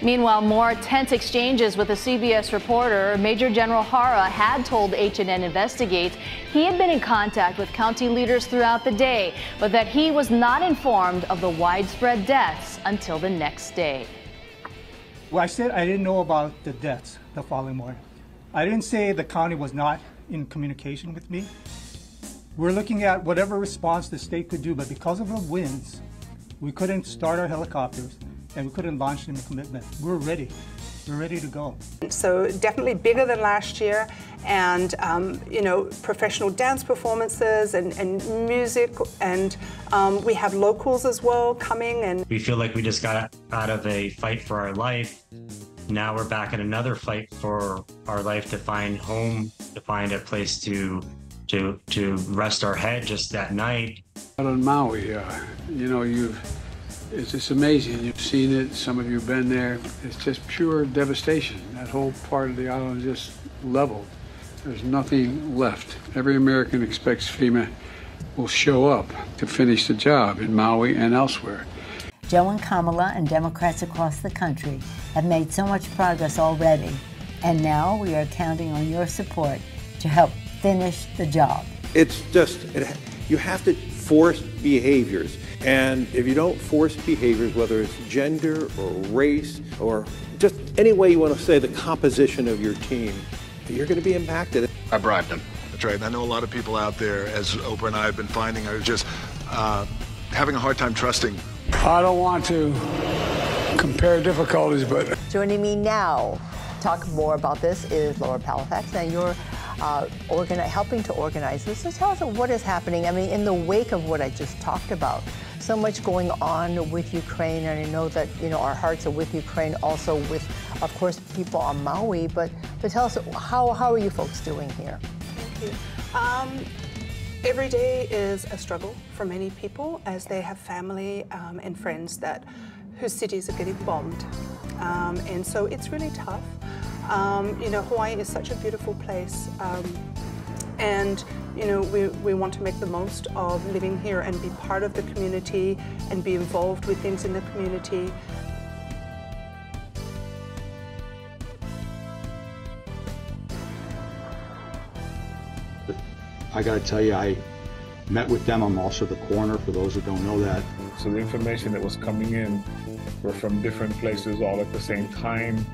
Meanwhile, more tense exchanges with a CBS reporter. Major General Hara had told H&N Investigates he had been in contact with county leaders throughout the day, but that he was not informed of the widespread deaths until the next day. Well, I said I didn't know about the deaths the following morning. I didn't say the county was not in communication with me. We're looking at whatever response the state could do, but because of the winds, we couldn't start our helicopters and we couldn't launch them in commitment. We're ready. We're ready to go. So definitely bigger than last year, and professional dance performances and music, and we have locals as well coming. And we feel like we just got out of a fight for our life. Now we're back in another fight for our life, to find home, to find a place to rest our head just that night. Out on Maui, it's just amazing. You've seen it, some of you have been there. It's just pure devastation. That whole part of the island is just leveled. There's nothing left. Every American expects FEMA will show up to finish the job in Maui and elsewhere. Joe and Kamala and Democrats across the country have made so much progress already, and now we are counting on your support to help finish the job. It's just, you have to force behaviors. And if you don't force behaviors, whether it's gender or race or just any way you want to say the composition of your team, you're going to be impacted. I bribed him. That's right. And I know a lot of people out there, as Oprah and I have been finding, are just having a hard time trusting. I don't want to compare difficulties, but... Joining me now to talk more about this is Laura Palafax, and you're helping to organize this. So tell us what is happening. I mean, in the wake of what I just talked about, so much going on with Ukraine, and I know that our hearts are with Ukraine, also with, of course, people on Maui. But tell us, how are you folks doing here? Thank you. Every day is a struggle for many people as they have family and friends whose cities are getting bombed, and so it's really tough. Hawaii is such a beautiful place, and we want to make the most of living here and be part of the community and be involved with things in the community. I gotta tell you, I met with them. I'm also the coroner, for those who don't know that. So the information that was coming in were from different places all at the same time.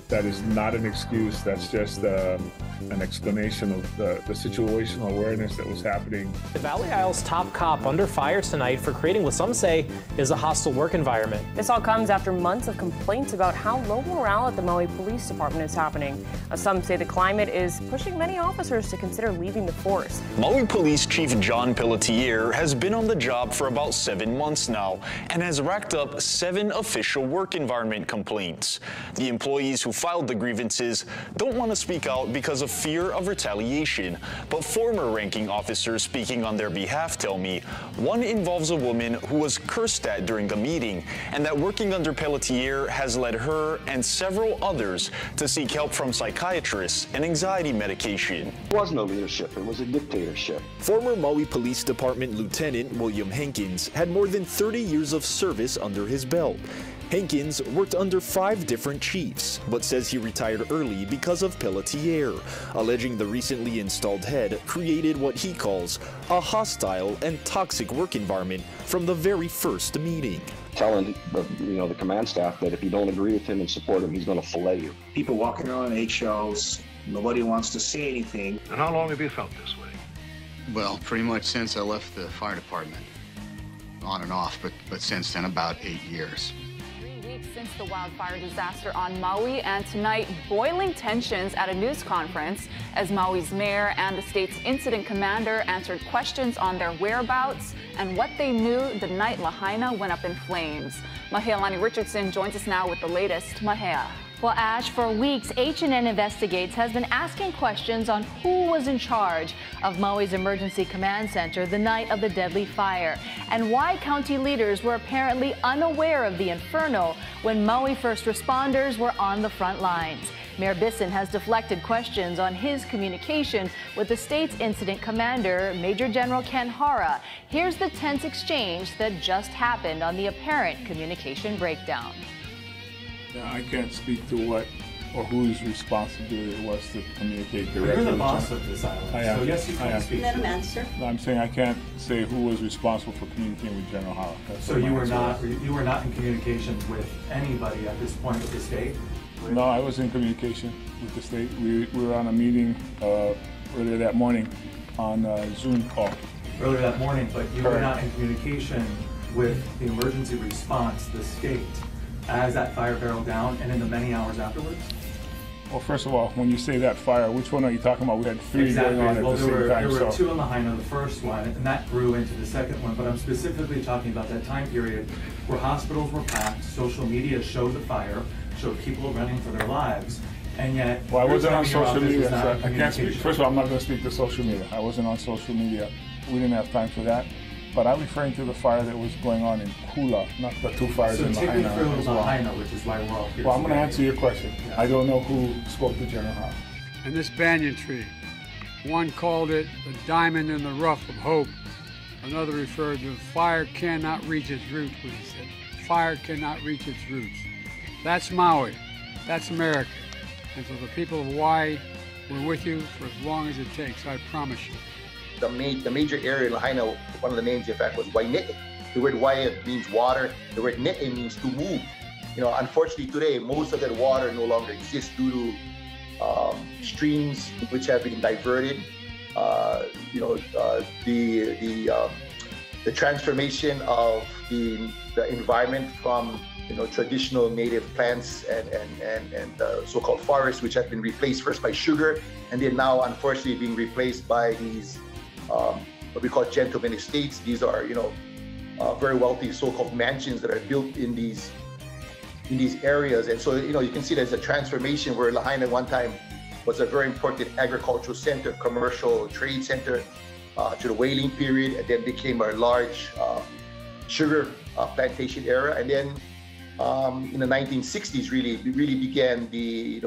That is not an excuse. That's just an explanation of the situational awareness that was happening. The Valley Isle's top cop under fire tonight for creating what some say is a hostile work environment. This all comes after months of complaints about how low morale at the Maui Police Department is happening. Some say the climate is pushing many officers to consider leaving the force. Maui Police Chief John Pelletier has been on the job for about 7 months now and has racked up 7 official work environment complaints. The employees who filed the grievances don't want to speak out because of fear of retaliation, but former ranking officers speaking on their behalf tell me one involves a woman who was cursed at during a meeting, and that working under Pelletier has led her and several others to seek help from psychiatrists and anxiety medication. There was no leadership, it was a dictatorship. Former Maui Police Department Lieutenant William Hankins had more than 30 years of service under his belt. Hankins worked under 5 different chiefs, but says he retired early because of Pelletier, alleging the recently installed head created what he calls a hostile and toxic work environment from the very first meeting. Telling the command staff that if you don't agree with him and support him, he's going to fillet you. People walking around in eggshells, nobody wants to say anything. And how long have you felt this way? Well, pretty much since I left the fire department. On and off, but since then, about 8 years. Since the wildfire disaster on Maui, and tonight boiling tensions at a news conference as Maui's mayor and the state's incident commander answered questions on their whereabouts and what they knew the night Lahaina went up in flames. Mahea Lani Richardson joins us now with the latest. Mahea. Well, Ash, for weeks, H&N Investigates has been asking questions on who was in charge of Maui's Emergency Command Center the night of the deadly fire, and why county leaders were apparently unaware of the inferno when Maui first responders were on the front lines. Mayor Bisson has deflected questions on his communication with the state's incident commander, Major General Ken Hara. Here's the tense exchange that just happened on the apparent communication breakdown. I can't speak to what or whose responsibility it was to communicate directly. You're the with boss General. of this island, I am. so yes, you can speak. Let him answer. No, I'm saying I can't say who was responsible for communicating with General Hara. So you were not in communication with anybody at this point with the state? No, I was in communication with the state. We were on a meeting earlier that morning on a Zoom call. Earlier that morning, but you were not in communication with the emergency response, the state, as that fire barreled down and in the many hours afterwards? Well, first of all, when you say that fire, which one are you talking about? We had three going on at the same time. There were two in Lahaina, the first one, and that grew into the second one. But I'm specifically talking about that time period where hospitals were packed, social media showed the fire, showed people running for their lives, and yet... Well, I wasn't on social media, so I can't speak. First of all, I'm not going to speak to social media. I wasn't on social media. We didn't have time for that. But I'm referring to the fire that was going on in Kula, not the two fires in Lahaina. So take me through Lahaina, which is why we're all here. Well, I'm going to answer your question. Yeah. I don't know who spoke to General Hara. And this banyan tree, one called it the diamond in the rough of hope. Another referred to fire cannot reach its roots, what he said. Fire cannot reach its roots. That's Maui. That's America. And for the people of Hawaii, we're with you for as long as it takes, I promise you. The major area in Lahaina, one of the names, in fact, was Waine'e. The word Wai means water. The word Ne'e means to move. You know, unfortunately today, most of that water no longer exists due to streams which have been diverted. The transformation of the environment from traditional native plants and so-called forests, which have been replaced first by sugar, and they're now unfortunately being replaced by these what we call gentleman estates. These are very wealthy so-called mansions that are built in these areas. And so you can see there's a transformation where Lahaina one time was a very important agricultural center, commercial trade center to the whaling period, and then became a large sugar plantation area. And then in the 1960s, really began the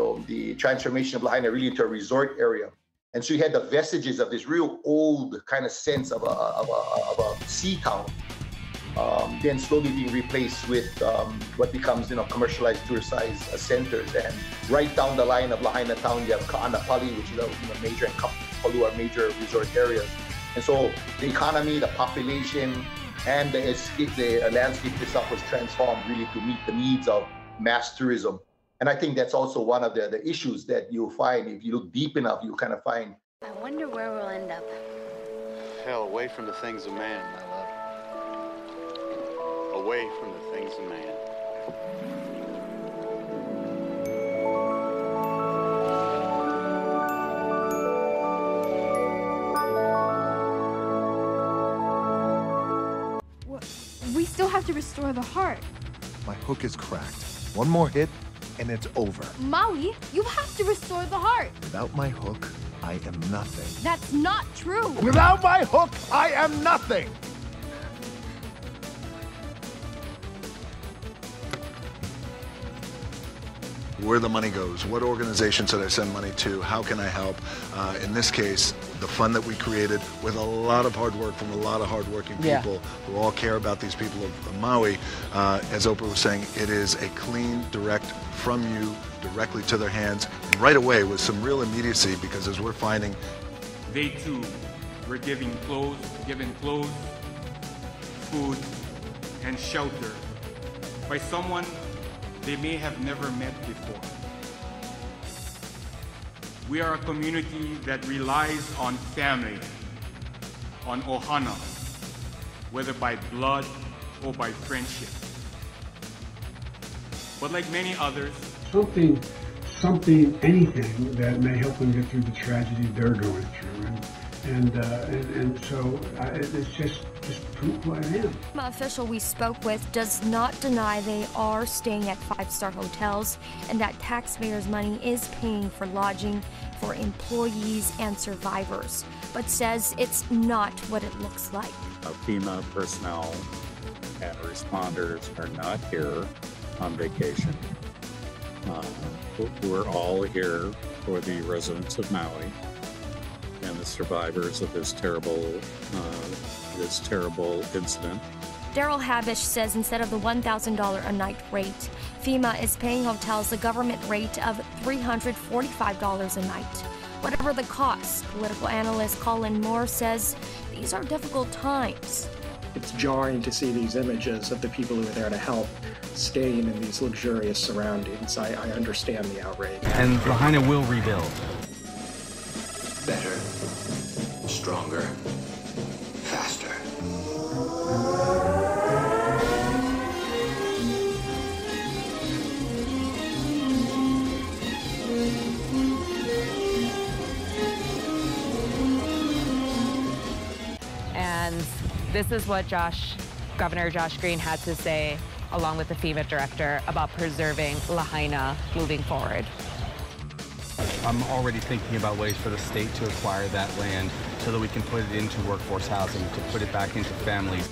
transformation of Lahaina really into a resort area. And so you had the vestiges of this real old kind of sense of a sea town, then slowly being replaced with what becomes commercialized tour-sized centers. And right down the line of Lahaina town, you have Ka'anapali, which is a major, and Kapalu are major resort areas. And so the economy, the population, and the landscape itself was transformed really to meet the needs of mass tourism. And I think that's also one of the issues that you'll find. If you look deep enough, you'll kind of find. I wonder where we'll end up. Hell, away from the things of man, my love. Away from the things of man. We still have to restore the heart. My hook is cracked. One more hit, and it's over. Maui, you have to restore the heart. Without my hook, I am nothing. That's not true. Without my hook, I am nothing. Where the money goes, what organizations should I send money to, how can I help? In this case, the fund that we created with a lot of hard work from a lot of hardworking people who all care about these people of Maui. As Oprah was saying, it is a clean, direct from you directly to their hands, and right away with some real immediacy, because as we're finding, they too were given clothes, food, and shelter by someone they may have never met before. We are a community that relies on family, on ohana, whether by blood or by friendship. But like many others, something, anything that may help them get through the tragedy they're going through, and so it's just proof who I am. The official we spoke with does not deny they are staying at five-star hotels and that taxpayers' money is paying for lodging for employees and survivors, but says it's not what it looks like. FEMA personnel and responders are not here on vacation. We're all here for the residents of Maui and the survivors of this terrible incident. Daryl Habish says instead of the $1,000 a night rate, FEMA is paying hotels the government rate of $345 a night. Whatever the cost, political analyst Colin Moore says these are difficult times. It's jarring to see these images of the people who are there to help staying in these luxurious surroundings. I understand the outrage. And Lahaina will rebuild. Better, stronger, faster. And this is what Governor Josh Green had to say, along with the FEMA director, about preserving Lahaina moving forward. I'm already thinking about ways for the state to acquire that land so that we can put it into workforce housing, to put it back into families.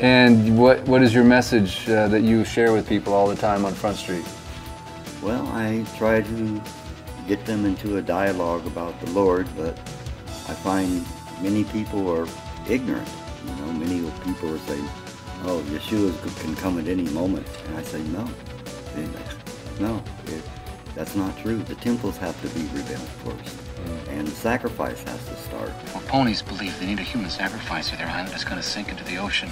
And what is your message that you share with people all the time on Front Street? Well, I try to get them into a dialogue about the Lord, but I find many people are ignorant. You know, many people are saying, "Oh, Yeshua can come at any moment," and I say, "No, that's not true. The temples have to be rebuilt first, and the sacrifice has to start." Well, ponies believe they need a human sacrifice or their island is going to sink into the ocean.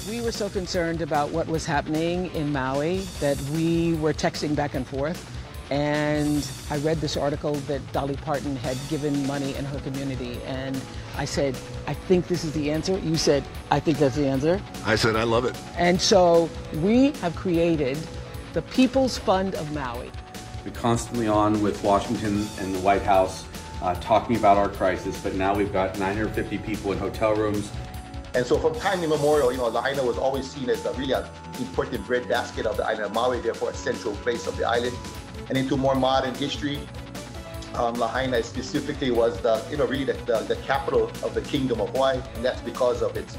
We were so concerned about what was happening in Maui that we were texting back and forth. And I read this article that Dolly Parton had given money in her community. And I said, "I think this is the answer." You said, "I think that's the answer." I said, "I love it." And so we have created the People's Fund of Maui. We're constantly on with Washington and the White House talking about our crisis, but now we've got 950 people in hotel rooms. And so from time immemorial, Lahaina was always seen as really an important breadbasket of the island of Maui, therefore a central place of the island. And into more modern history, Lahaina specifically was the capital of the Kingdom of Hawaii, and that's because of its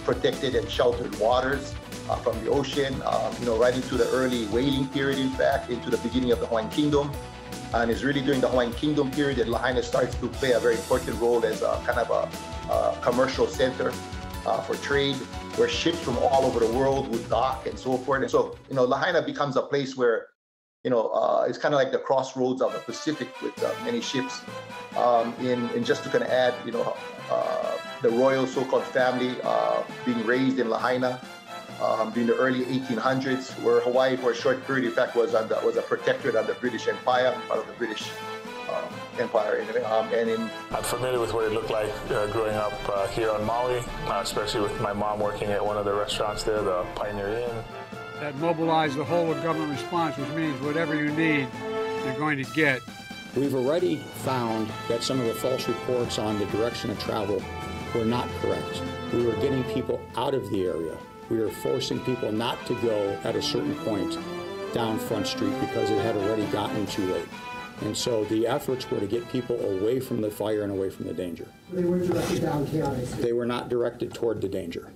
protected and sheltered waters from the ocean, right into the early whaling period, in fact, into the beginning of the Hawaiian Kingdom. And it's really during the Hawaiian Kingdom period that Lahaina starts to play a very important role as a kind of a commercial center for trade, where ships from all over the world would dock and so forth. And so, Lahaina becomes a place where, it's kind of like the crossroads of the Pacific with many ships. And just to kind of add, the royal so-called family being raised in Lahaina during the early 1800s, where Hawaii for a short period, in fact, was a protectorate of the British Empire, part of the British Empire. I'm familiar with what it looked like growing up here on Maui, especially with my mom working at one of the restaurants there, the Pioneer Inn. That mobilized the whole of government response, which means whatever you need, you're going to get. We've already found that some of the false reports on the direction of travel were not correct. We were getting people out of the area. We were forcing people not to go at a certain point down Front Street because it had already gotten too late. And so the efforts were to get people away from the fire and away from the danger. They weren't directed down Keane. They were not directed toward the danger.